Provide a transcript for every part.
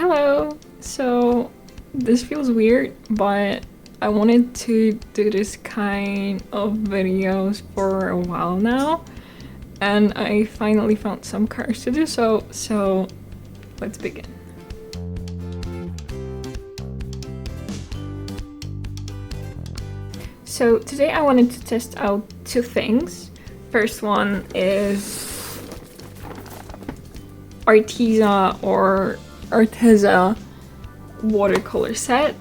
Hello! So this feels weird, but I wanted to do this kind of videos for a while now, and I finally found some courage to do so, so let's begin. So today I wanted to test out two things. First one is Arteza or Arteza watercolor set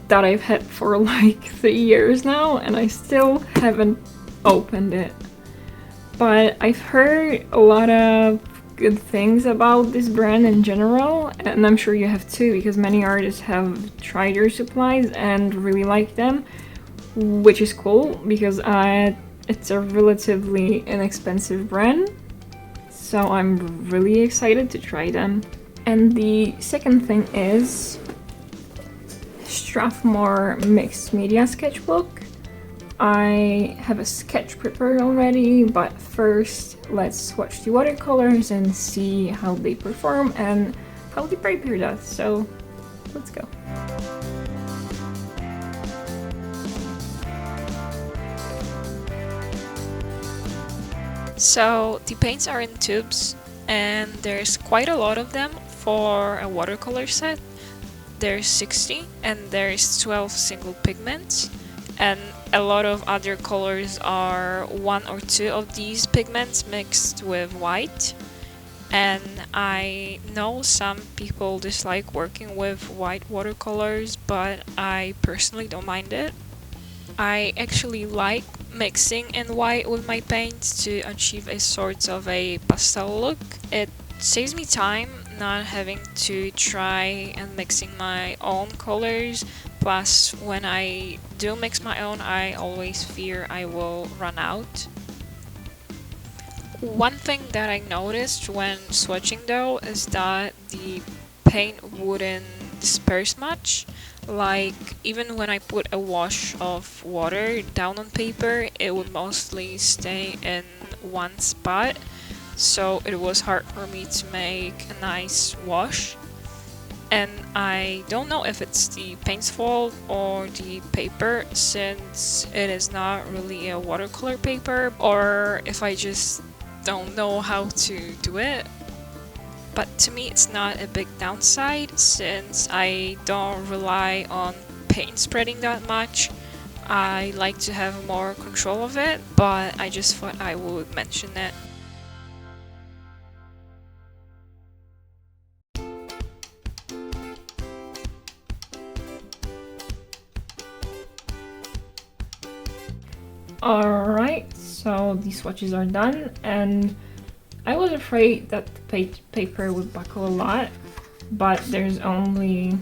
that I've had for like 3 years now, and I still haven't opened it. But I've heard a lot of good things about this brand in general, and I'm sure you have too, because many artists have tried their supplies and really like them, which is cool because it's a relatively inexpensive brand, so I'm really excited to try them. And the second thing is Strathmore mixed media sketchbook. I have a sketch prepared already, but first let's swatch the watercolors and see how they perform and how the paper does. So let's go. So the paints are in tubes, and there's quite a lot of them for a watercolor set. There's 60 and there's 12 single pigments, and a lot of other colors are 1 or 2 of these pigments mixed with white. And I know some people dislike working with white watercolors, but I personally don't mind it. I actually like mixing in white with my paints to achieve a sort of a pastel look. It saves me time not having to try and mixing my own colors. Plus, when I do mix my own, I always fear I will run out. One thing that I noticed when swatching though is that the paint wouldn't disperse much. Like, even when I put a wash of water down on paper, it would mostly stay in one spot, so it was hard for me to make a nice wash. And I don't know if it's the paint's fault or the paper, since it is not really a watercolor paper, or if I just don't know how to do it. But to me, it's not a big downside since I don't rely on paint spreading that much. I like to have more control of it, but I just thought I would mention it. Alright, so the swatches are done, and I was afraid that the paper would buckle a lot, but there's only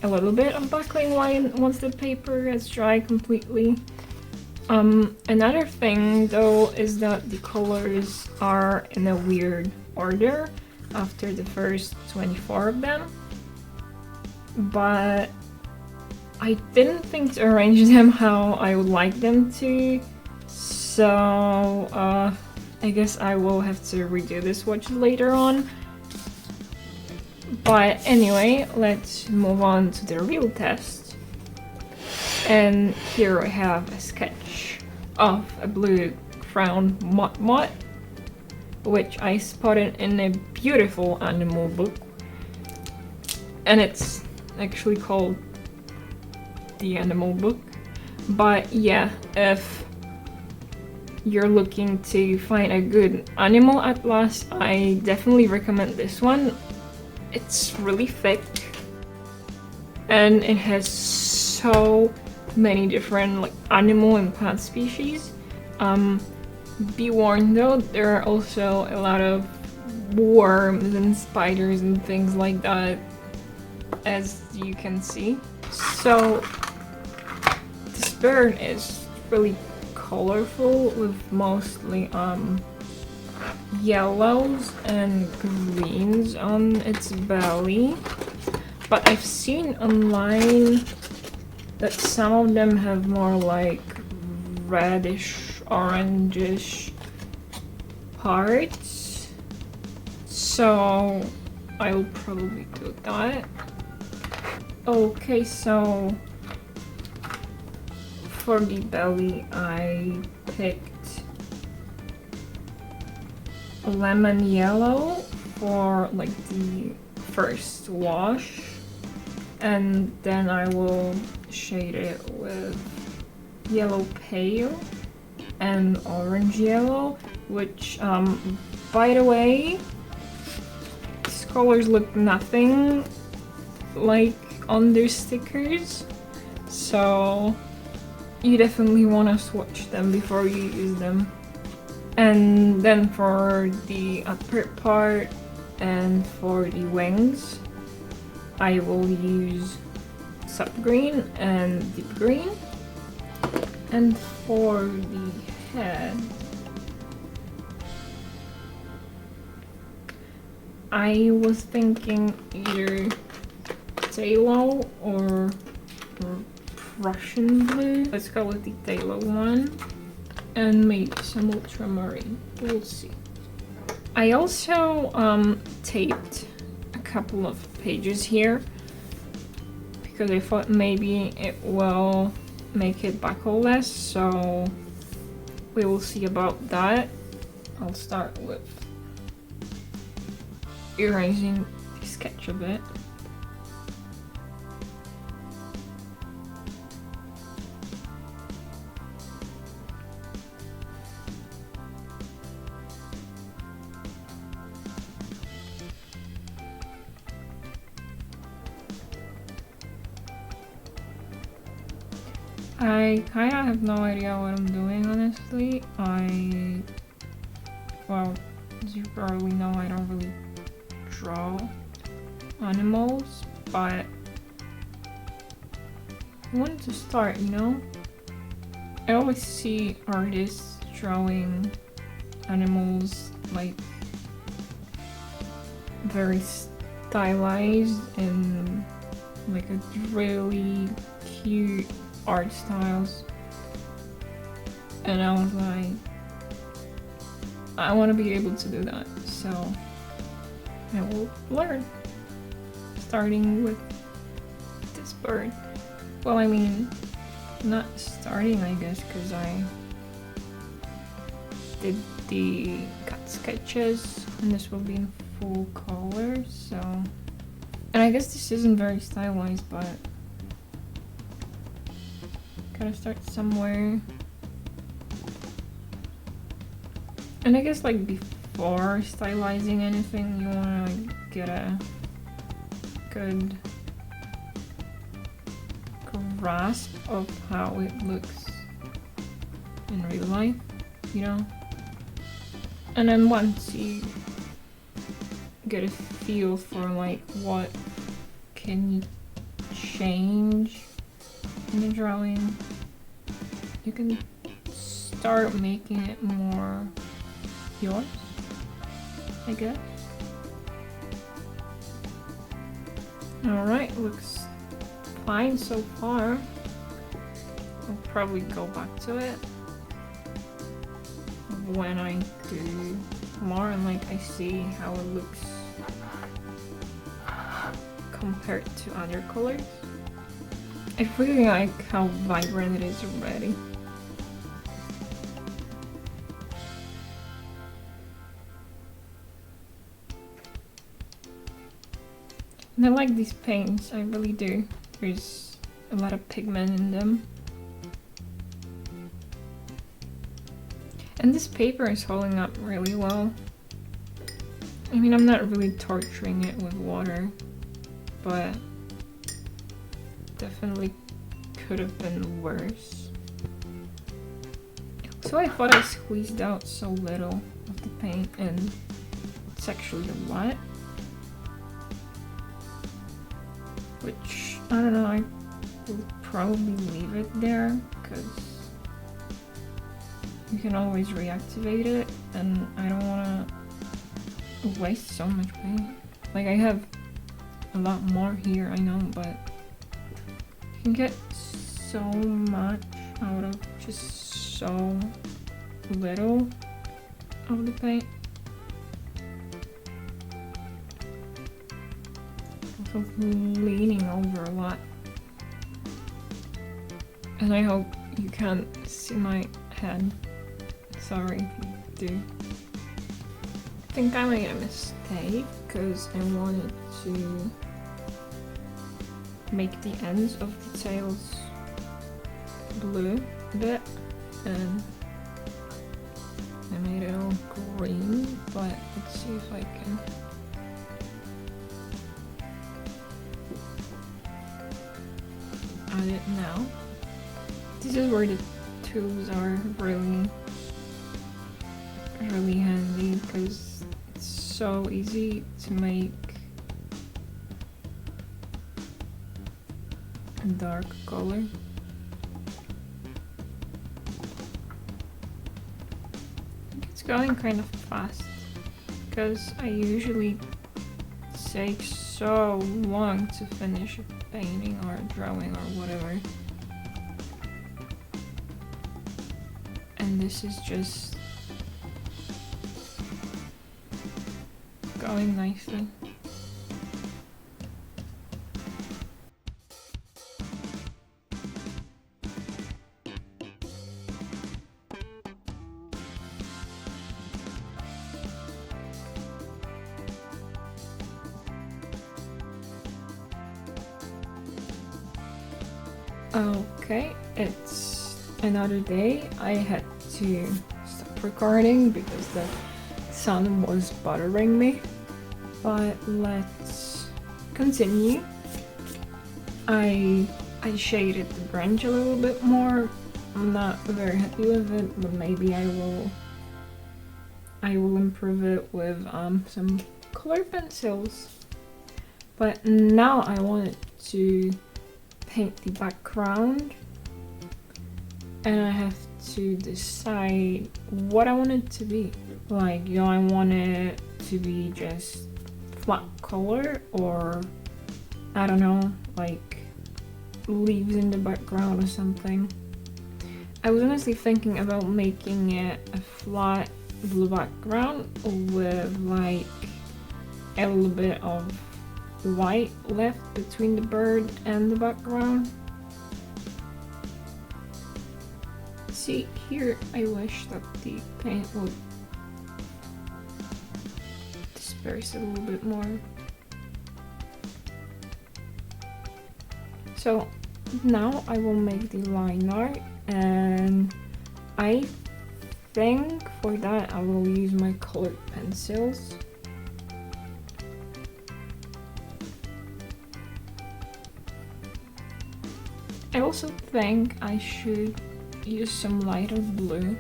a little bit of buckling once the paper is dry completely. Another thing though is that the colors are in a weird order after the first 24 of them, but I didn't think to arrange them how I would like them to, so I guess I will have to redo this watch later on. But anyway, let's move on to the real test. And here I have a sketch of a blue crown mott, which I spotted in a beautiful animal book. And it's actually called The Animal Book. But yeah, if you're looking to find a good animal atlas, I definitely recommend this one. It's really thick and it has so many different like animal and plant species. Be warned though, there are also a lot of worms and spiders and things like that, as you can see. So this bird is really colorful with mostly yellows and greens on its belly, but I've seen online that some of them have more like reddish orangish parts, so I'll probably do that. Okay, so for the belly, I picked lemon yellow for like the first wash, and then I will shade it with yellow pale and orange yellow, which by the way, these colors look nothing like on their stickers, so you definitely want to swatch them before you use them. And then for the upper part and for the wings, I will use sap green and deep green. And for the head, I was thinking either phthalo or Prussian blue. Let's go with the phthalo one. And maybe some ultramarine. We'll see. I also taped a couple of pages here because I thought maybe it will make it buckle less, so we will see about that. I'll start with erasing the sketch a bit. I kind of have no idea what I'm doing, honestly. Well, as you probably know, I don't really draw animals, but I wanted to start, you know? I always see artists drawing animals like very stylized and like a really cute art styles, and I was like, I want to be able to do that, so I will learn, starting with this bird. Well, I mean, not starting, I guess, because I did the cut sketches and this will be in full color, so, and I guess this isn't very stylized, but gotta start somewhere. And I guess like before stylizing anything, you wanna like get a good grasp of how it looks in real life, you know? And then once you get a feel for like what can you change in the drawing, you can start making it more yours, I guess. Alright, looks fine so far. I'll probably go back to it when I do more and like I see how it looks compared to other colors. I really like how vibrant it is already. And I like these paints, I really do. There's a lot of pigment in them. And this paper is holding up really well. I mean, I'm not really torturing it with water, but definitely could have been worse. So I thought I squeezed out so little of the paint, and it's actually a lot. Which, I don't know, I will probably leave it there, because you can always reactivate it, and I don't want to waste so much paint. Like, I have a lot more here, I know, but you can get so much out of just so little of the paint. also leaning over a lot. And I hope you can't see my head. Sorry if you do. I think I made a mistake because I wanted to make the ends of the tails blue a bit, and I made it all green, but let's see if I can add it now. This is where the tools are really handy because it's so easy to make a dark color. It's going kind of fast because I usually take so long to finish a painting or a drawing or whatever. And this is just going nicely. Okay, it's another day. I had to stop recording because the sun was bothering me, but let's continue. I shaded the branch a little bit more. I'm not very happy with it, but maybe I will improve it with some color pencils. But now I wanted to paint the background, and I have to decide what I want it to be. Like, do I want it to be just flat color, or I don't know, like leaves in the background or something. I was honestly thinking about making it a flat blue background with like a little bit of white left between the bird and the background. See, here I wish that the paint would disperse a little bit more. So now I will make the line art, and I think for that I will use my colored pencils. I also think I should use some lighter blue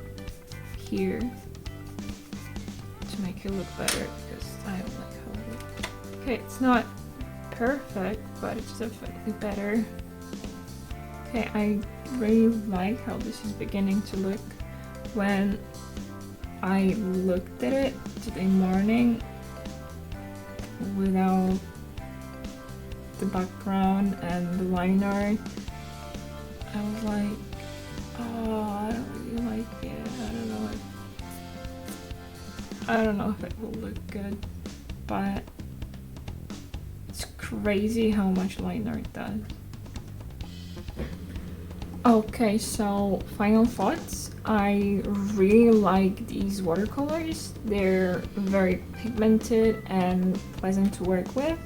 here to make it look better, because I don't like how it looks. Okay, it's not perfect, but it's definitely better. Okay, I really like how this is beginning to look. When I looked at it today morning without the background and the line art, I was like, oh, I don't really like it. I don't know if it will look good, but it's crazy how much line art does. Okay, so final thoughts. I really like these watercolors. They're very pigmented and pleasant to work with,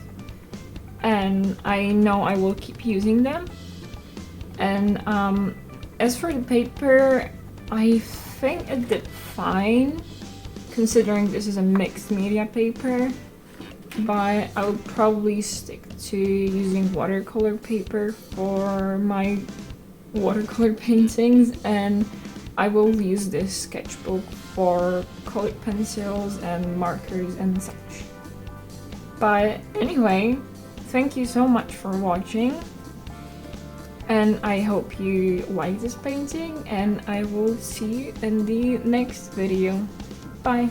and I know I will keep using them. And as for the paper, I think it did fine, considering this is a mixed media paper, but I would probably stick to using watercolor paper for my watercolor paintings, and I will use this sketchbook for colored pencils and markers and such. But anyway, thank you so much for watching, and I hope you like this painting, and I will see you in the next video. Bye!